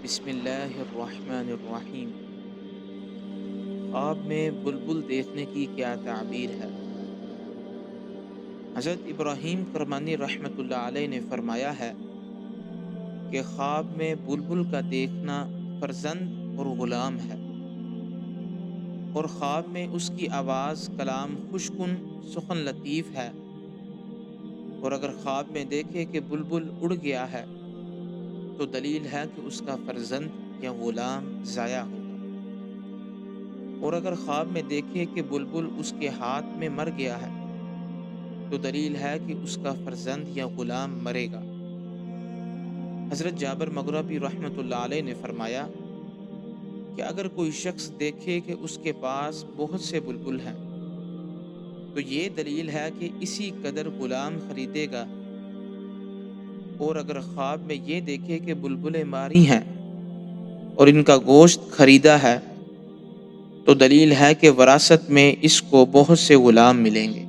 بسم اللہ الرحمن الرحیم۔ خواب میں بلبل دیکھنے کی کیا تعبیر ہے؟ حضرت ابراہیم کرمانی رحمۃ اللہ علیہ نے فرمایا ہے کہ خواب میں بلبل کا دیکھنا فرزند اور غلام ہے، اور خواب میں اس کی آواز کلام خوشکن سخن لطیف ہے، اور اگر خواب میں دیکھے کہ بلبل اڑ گیا ہے تو دلیل ہے کہ اس کا فرزند یا غلام ضائع ہوگا، اور اگر خواب میں دیکھے کہ بلبل اس کے ہاتھ میں مر گیا ہے تو دلیل ہے کہ اس کا فرزند یا غلام مرے گا۔ حضرت جابر مغربی رحمۃ اللہ علیہ نے فرمایا کہ اگر کوئی شخص دیکھے کہ اس کے پاس بہت سے بلبل ہیں تو یہ دلیل ہے کہ اسی قدر غلام خریدے گا، اور اگر خواب میں یہ دیکھے کہ بلبلیں ماری ہیں اور ان کا گوشت خریدا ہے تو دلیل ہے کہ وراثت میں اس کو بہت سے غلام ملیں گے۔